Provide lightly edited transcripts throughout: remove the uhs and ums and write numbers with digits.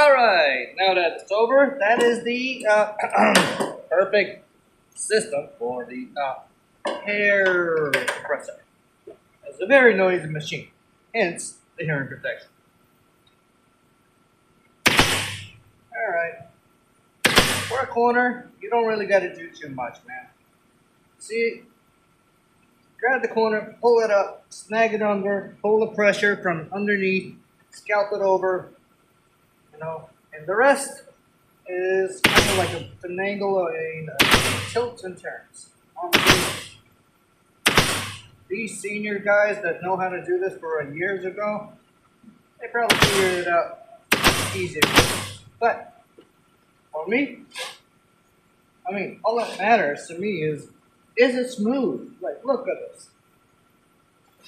Alright, now that it's over, that is the perfect system for the hair compressor. It's a very noisy machine, hence the hearing protection. Alright, for a corner, you don't really got to do too much, man. See, grab the corner, pull it up, snag it under, pull the pressure from underneath, scalp it over, and the rest is kind of like a finagle and tilts and turns. These senior guys that know how to do this for years ago, they probably figured it out easier. But for me, all that matters to me is it smooth? Like, look at this.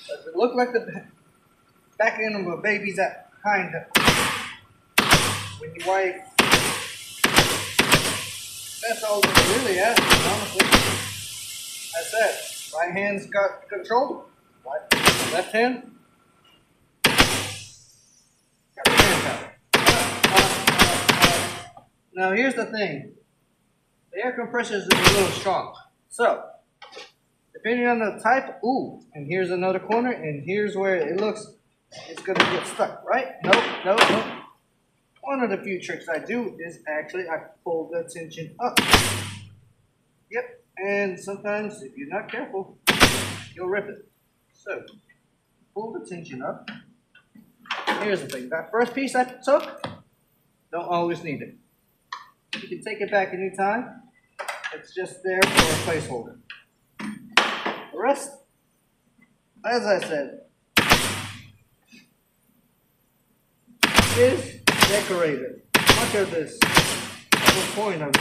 Does it look like the back end of a baby's hind when you wipe? That's all we're really asking, honestly. I said, right hand's got control, left hand. Got the hand out. Now here's the thing. The air compressor is a little strong. So, depending on the type, and here's another corner, and here's where it looks it's gonna get stuck, right? Nope. One of the few tricks I do is actually I pull the tension up. Yep, and sometimes if you're not careful, you'll rip it. So, pull the tension up. Here's the thing, that first piece I took, don't always need it. You can take it back anytime. It's just there for a placeholder. The rest, as I said, is decorated. Much of this, the point of it.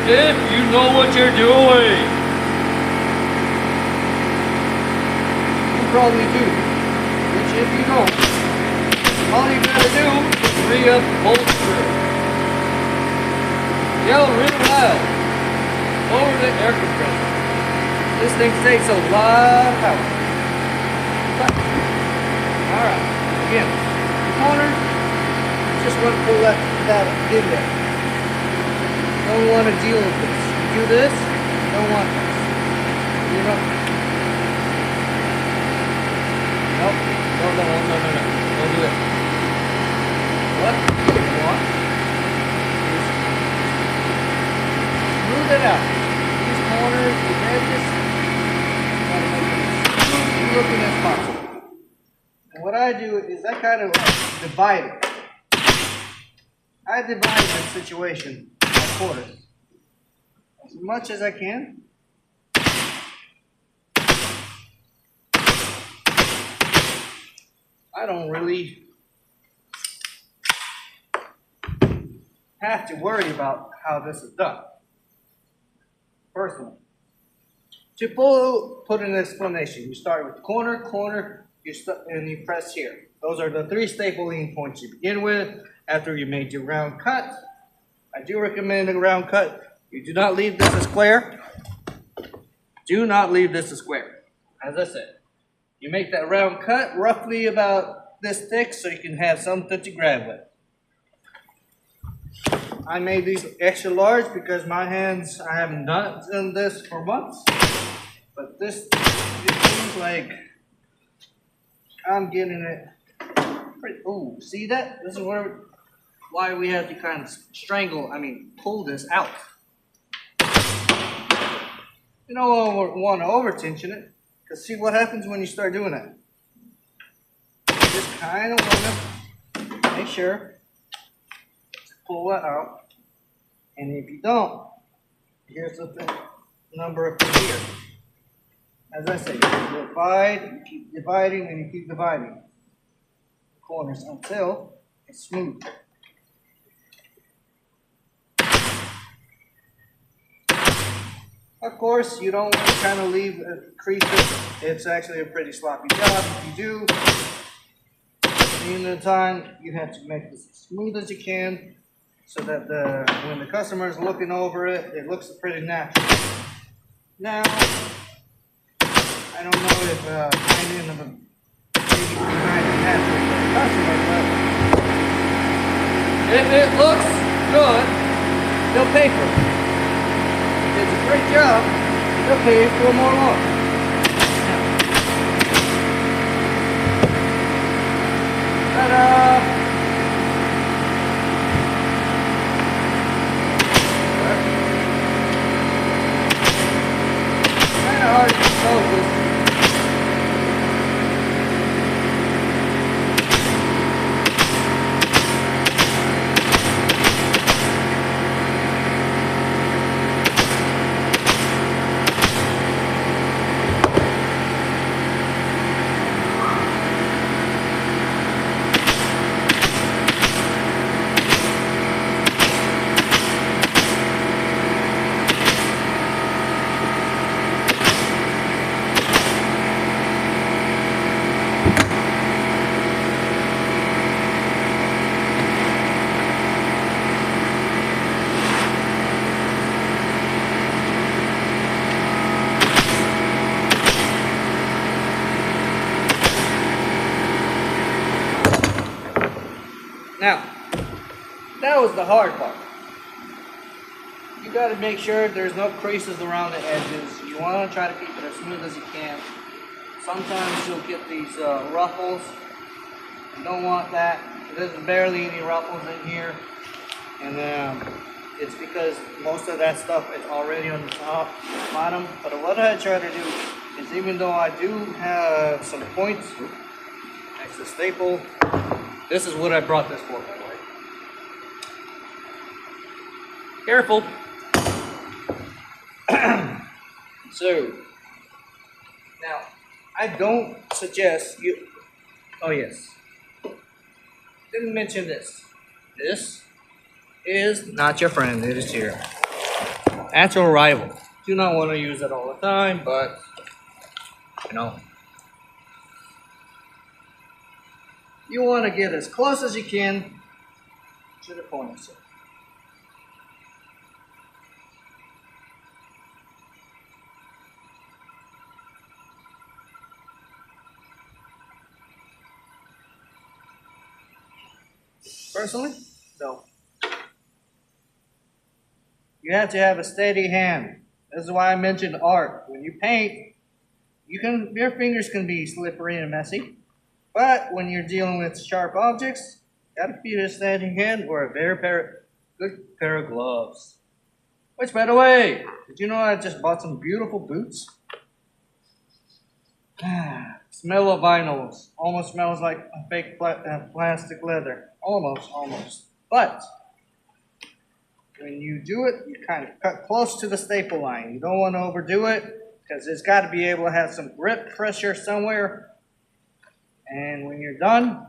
If you know what you're doing. You probably do. Which if you don't, all you gotta do is Reupholstered. Yell real loud over the air compressor. This thing takes a lot of power. Alright, again, the corner, just want to pull that in there. Don't want to deal with this. You do this, you don't want this. Nope. No. Don't do it. What you want is smooth it out. These corners, the edges, gotta make them as smooth looking as possible. And what I do is I kind of divide it. I divide the situation by quarters. as much as I can. I don't really have to worry about how this is done, personally. To put an explanation, you start with corner, and you press here. Those are the 3 stapling points you begin with after you made your round cut. I do recommend a round cut. You do not leave this a square. Do not leave this a square. As I said, you make that round cut roughly about this thick so you can have something to grab with. I made these extra large because my hands, I haven't done this for months. But this, it seems like I'm getting it pretty, ooh, see that? This is why we have to kind of pull this out. You don't want to over tension it, because see what happens when you start doing that. You just kind of want to make sure to pull that out. And if you don't, here's the number up here. As I say, you divide, you keep dividing, and you keep dividing the corners until it's smooth. Of course, you don't want to kind of leave creases. It's actually a pretty sloppy job. If you do, at the end of the time, you have to make this as smooth as you can so that when the customer is looking over it, it looks pretty natural. Now, I don't know if finding of a maybe behind the natural for the customer, but if it looks good, they'll pay for it. If it's a great job, they'll pay you for more long. Ta-da! Kind of hard to focus. Now, that was the hard part. You got to make sure there's no creases around the edges. You want to try to keep it as smooth as you can. Sometimes you'll get these ruffles. You don't want that. There's barely any ruffles in here. And it's because most of that stuff is already on the top, bottom. But what I try to do is, even though I do have some points, next to staple, this is what I brought this for, by the way. Careful. So, now, I don't suggest you, oh yes, didn't mention this. This is not your friend, it is your natural rival. Do not want to use it all the time, but, you know, you want to get as close as you can to the corner. Personally, no. You have to have a steady hand. This is why I mentioned art. When you paint, your fingers can be slippery and messy. But when you're dealing with sharp objects, you gotta keep a steady hand or a good pair of gloves. Which, by the way, did you know I just bought some beautiful boots? Smell of vinyls. Almost smells like a fake plastic leather. Almost. But when you do it, you kind of cut close to the staple line. You don't want to overdo it because it's got to be able to have some grip pressure somewhere. And when you're done,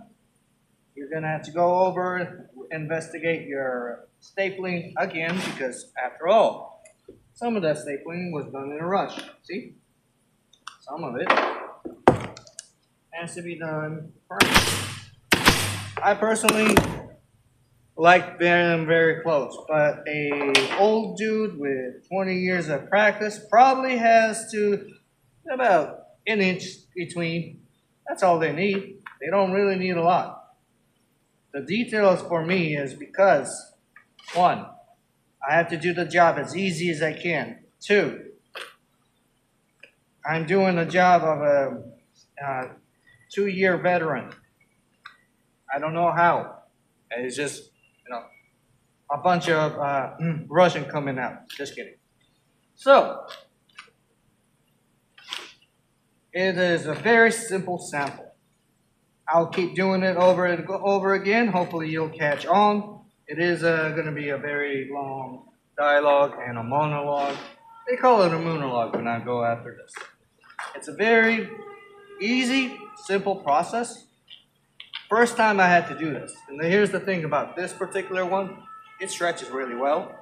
you're going to have to go over, investigate your stapling again because after all, some of that stapling was done in a rush. See? Some of it has to be done first. I personally like them very close, but a old dude with 20 years of practice probably has to about an inch between. That's all they need. They don't really need a lot. The details for me is because, one, I have to do the job as easy as I can. Two, I'm doing the job of a 2-year veteran. I don't know how. It's just, a bunch of Russian coming out. Just kidding. So, it is a very simple sample. I'll keep doing it over and over again. Hopefully you'll catch on. It is going to be a very long dialogue and a monologue. They call it a monologue when I go after this. It's a very easy, simple process. First time I had to do this. And here's the thing about this particular one. It stretches really well.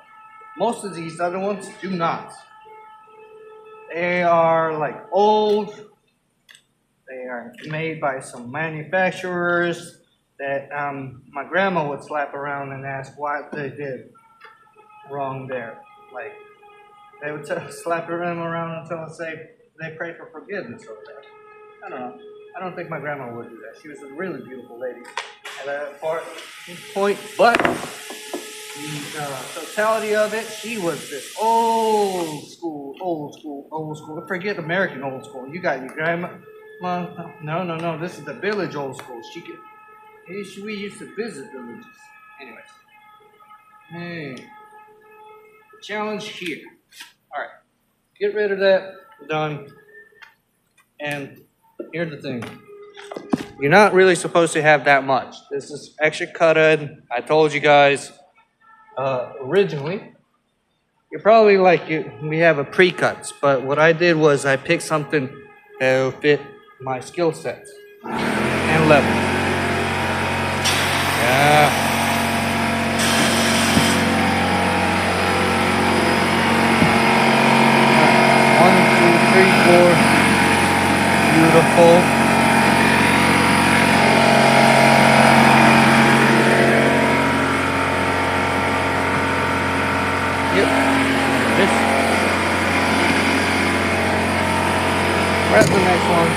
Most of these other ones do not. They are like old. They are made by some manufacturers that my grandma would slap around and ask what they did wrong there. Like, they would slap them around until they pray for forgiveness over that. I don't know. I don't think my grandma would do that. She was a really beautiful lady at that point. But the totality of it, she was this old school. Forget American old school. You got your grandma. No. This is the village old school. We used to visit villages. Anyways. The challenge here. Alright. Get rid of that. Done. And here's the thing. You're not really supposed to have that much. This is extra cutted. I told you guys originally. You're probably like, we have a pre-cuts. But what I did was I picked something that would fit my skill set and level. Yeah. Beautiful. Yep. This. Grab the next one.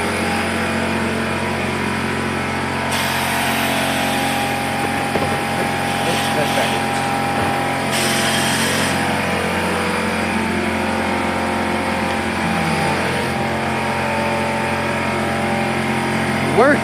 That's backwards. Work.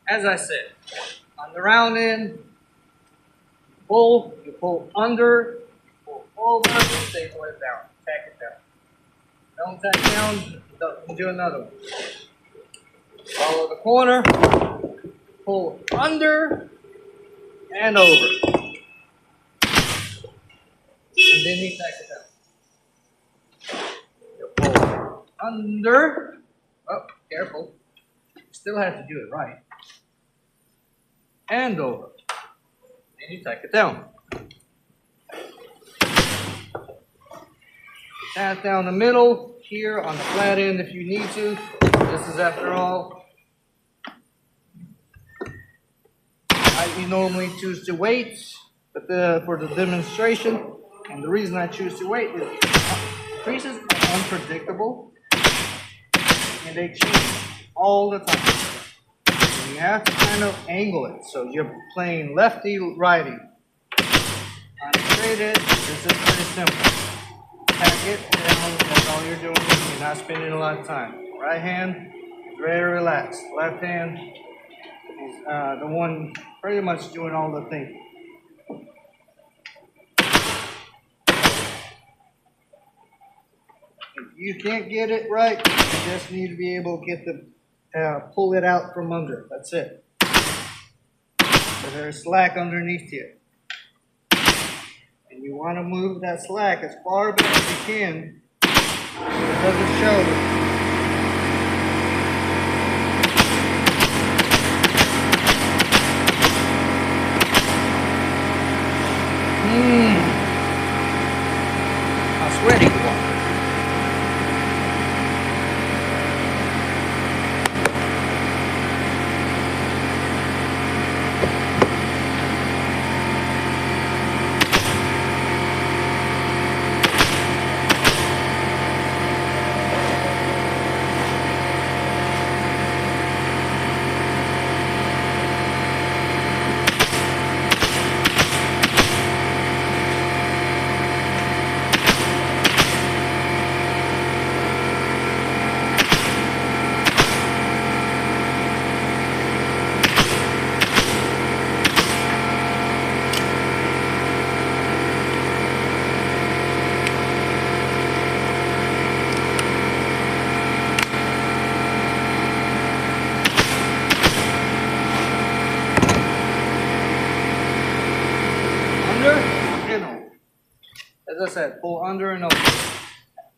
as I said, on the round end, you pull under, pull over, staple it down, tack it down. Don't tack down, do another one. Follow the corner, pull under and over. And then you tack it down. You pull under, oh, careful. You still have to do it right. And over. Then you tack it down. Tap down the middle here on the flat end if you need to. This is after all. I normally choose to wait, but for the demonstration, and the reason I choose to wait is creases are unpredictable and they change all the time. And you have to kind of angle it so you're playing lefty righty. On a straight edge, this is pretty simple. Tack it down, that's all you're doing. You're not spending a lot of time. Right hand is very relaxed. Left hand is the one pretty much doing all the thinking. If you can't get it right, you just need to be able to get the pull it out from under. That's it. So there's slack underneath here. And you want to move that slack as far back as you can so it doesn't show. I'm sweating. As I said, pull under and over.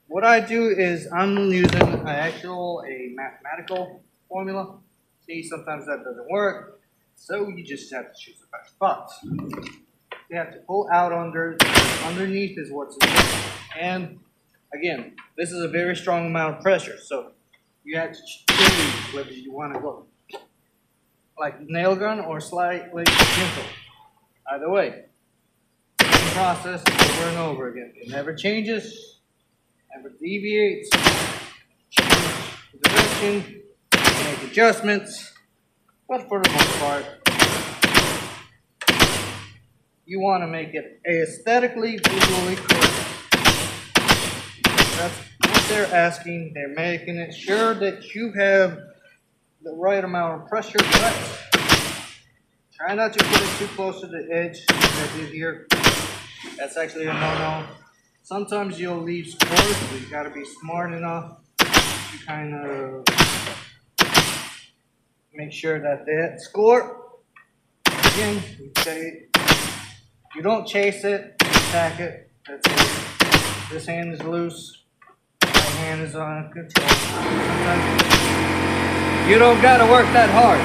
What I do is I'm using a mathematical formula. See, sometimes that doesn't work, so you just have to choose the best spot. You have to pull out underneath is what's in there. And again, this is a very strong amount of pressure, so you have to choose whether you want to go like nail gun or slightly gentle. Either way. Process over and over again. It never changes, never deviates, change the direction, make adjustments, but for the most part, you want to make it aesthetically, visually correct. That's what they're asking. They're making it sure that you have the right amount of pressure, but try not to put it too close to the edge, as I did here. That's actually a no-no. Sometimes you'll leave scores, but you gotta be smart enough to kind of make sure that that score, again, you don't chase it, you attack it, that's it. This hand is loose, my hand is on control. Sometimes you don't gotta work that hard.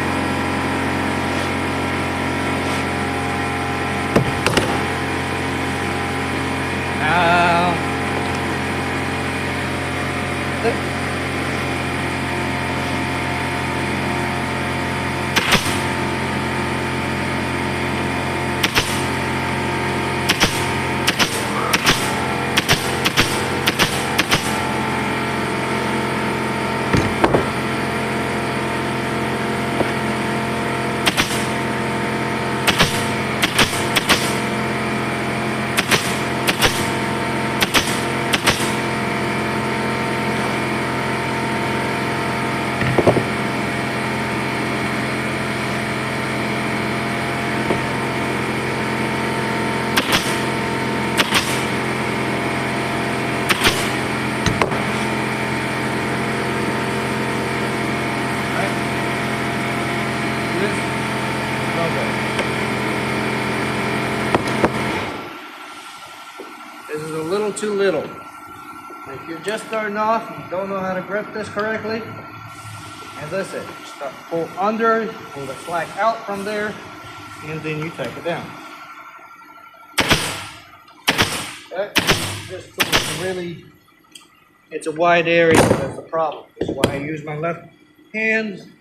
too little. If you're just starting off and you don't know how to grip this correctly, as I said, start pull under, pull the slack out from there, and then you tack it down. Okay? This tool is really, it's a wide area, that's the problem. That's why I use my left hand,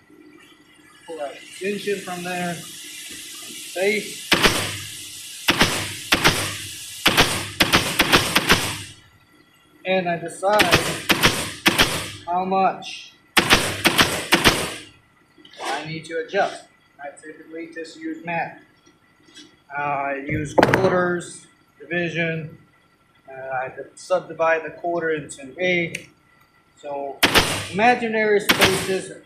pull out tension from there, safe. And I decide how much I need to adjust. I typically just use math. I use quarters, division. I subdivide the quarter into an eighth. So imaginary spaces,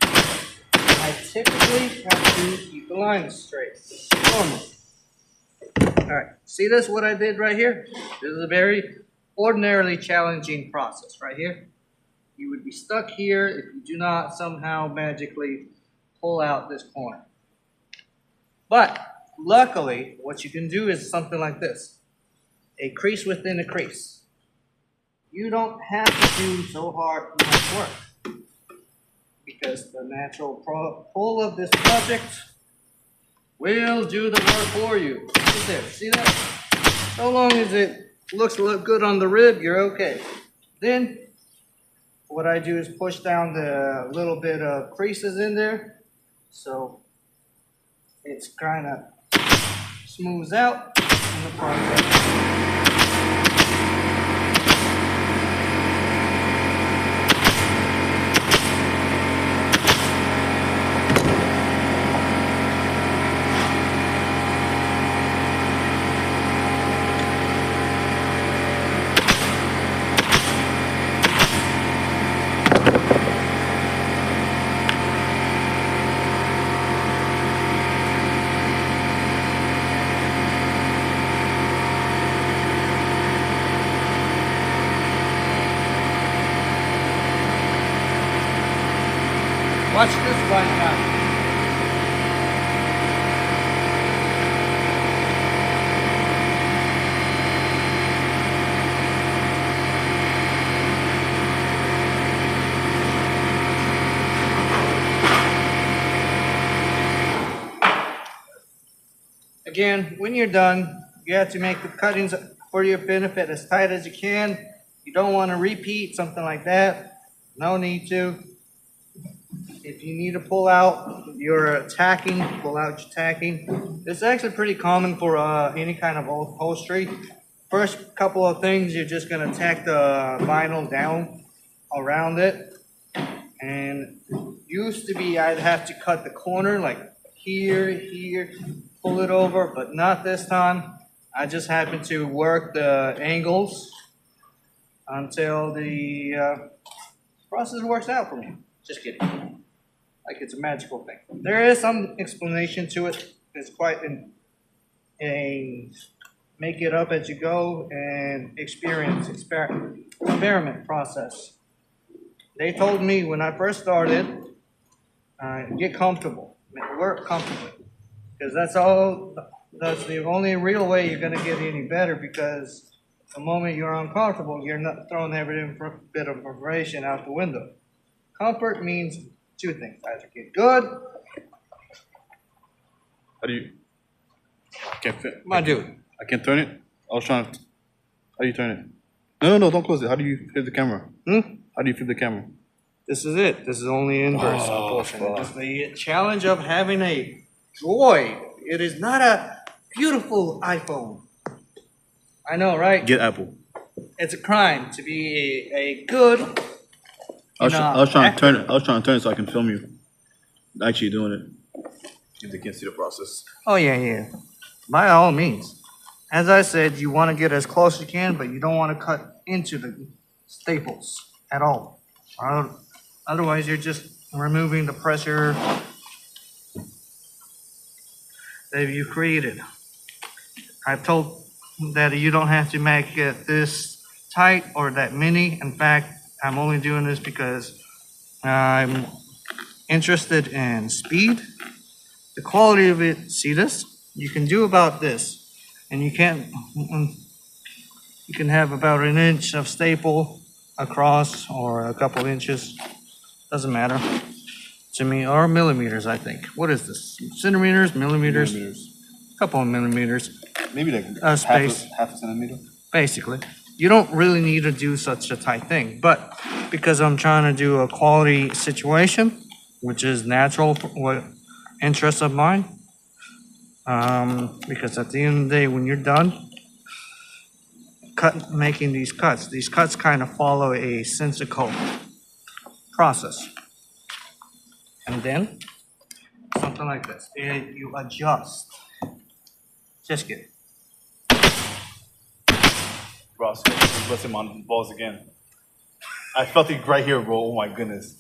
I typically have to keep the line straight. Normal. All right, see this, what I did right here? This is a very ordinarily challenging process right here. You would be stuck here if you do not somehow magically pull out this corner. But luckily, what you can do is something like this. A crease within a crease. You don't have to do so hard much work because the natural pull of this project will do the work for you. Right there, see that? So long as it looks good on the rib, you're okay. Then what I do is push down the little bit of creases in there so it's kind of smooths out in the process. Watch this right now. Again, when you're done, you have to make the cuttings for your benefit as tight as you can. You don't want to repeat something like that. No need to. If you need to pull out your tacking, pull out your tacking. It's actually pretty common for any kind of upholstery. First couple of things, you're just going to tack the vinyl down around it. And used to be I'd have to cut the corner like here, pull it over, but not this time. I just happen to work the angles until the process works out for me. Just kidding. Like it's a magical thing. There is some explanation to it. It's quite a make it up as you go and experiment process. They told me when I first started, get comfortable, work comfortably, because that's the only real way you're gonna get any better. Because the moment you're uncomfortable, you're not throwing every bit of information out the window. Comfort means two things: either get good. How do you? I can't fit. My dude. I can't turn it. I was trying to. How do you turn it? No, don't close it. How do you flip the camera? How do you flip the camera? This is it. This is only inverse, Oh, unfortunately. It's the challenge of having a Droid. It is not a beautiful iPhone. I know, right? Get Apple. It's a crime to be a good. I was trying to turn it. I was trying to turn it so I can film you actually doing it. If they can't see the process. Oh yeah. By all means. As I said, you want to get as close as you can, but you don't want to cut into the staples at all. Otherwise, you're just removing the pressure that you created. I've told that you don't have to make it this tight or that mini. In fact, I'm only doing this because I'm interested in speed. The quality of it, see this? You can do about this, and you can't, You can have about an inch of staple across or a couple inches. Doesn't matter to me. Or millimeters, I think. What is this? Centimeters, millimeters? A couple of millimeters. Maybe like space. half a centimeter. Basically. You don't really need to do such a tight thing. But because I'm trying to do a quality situation, which is natural interest of mine, because at the end of the day, when you're done making these cuts kind of follow a sensical process. And then something like this, and you adjust. Just kidding. Ross, bless him on balls again. I felt it right here, bro. Oh my goodness.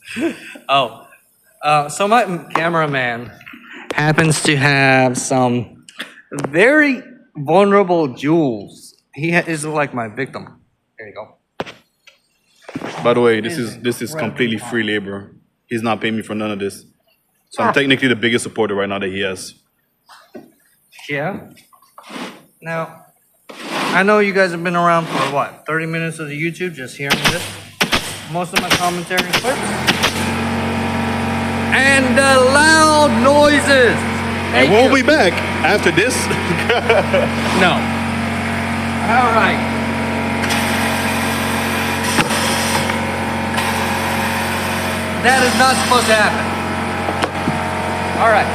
So my cameraman happens to have some very vulnerable jewels. He is like my victim. There you go. By the way, this is completely free labor. He's not paying me for none of this. So I'm technically the biggest supporter right now that he has. Yeah. Now, I know you guys have been around for what, 30 minutes of the YouTube just hearing this. Most of my commentary clips. And the loud noises. And we'll be back after this. No. All right. That is not supposed to happen. All right.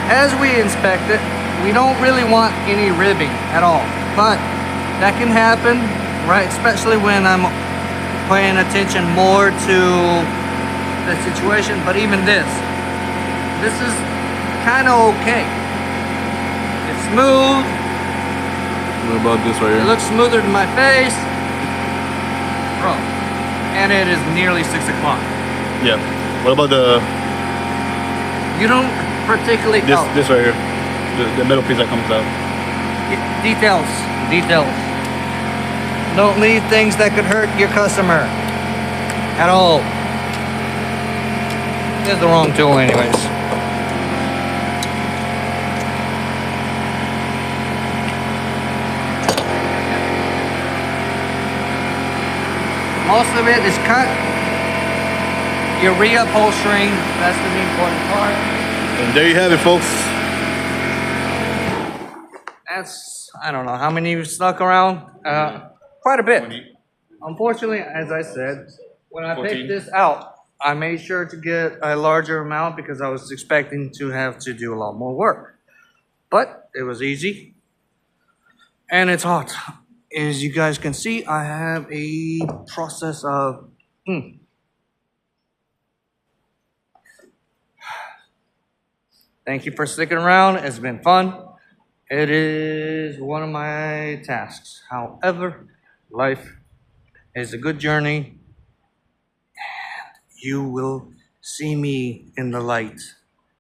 As we inspect it, we don't really want any ribbing at all, but that can happen, right? Especially when I'm paying attention more to the situation. But even this is kind of okay. It's smooth. What about this right It here? looks smoother than my face, bro. And it is nearly 6 o'clock. Yeah. What about You don't particularly this right here? The middle piece that comes out. Details. Don't leave things that could hurt your customer at all. This is the wrong tool anyways. Most of it is cut. You're reupholstering. That's the important part. And there you have it, folks. That's, I don't know how many you've stuck around. Quite a bit. Unfortunately, as I said, when I 14. picked this out, I made sure to get a larger amount because I was expecting to have to do a lot more work. But it was easy. And it's hot. As you guys can see, I have a process of... Thank you for sticking around. It's been fun. It is one of my tasks. However, life is a good journey, and you will see me in the light.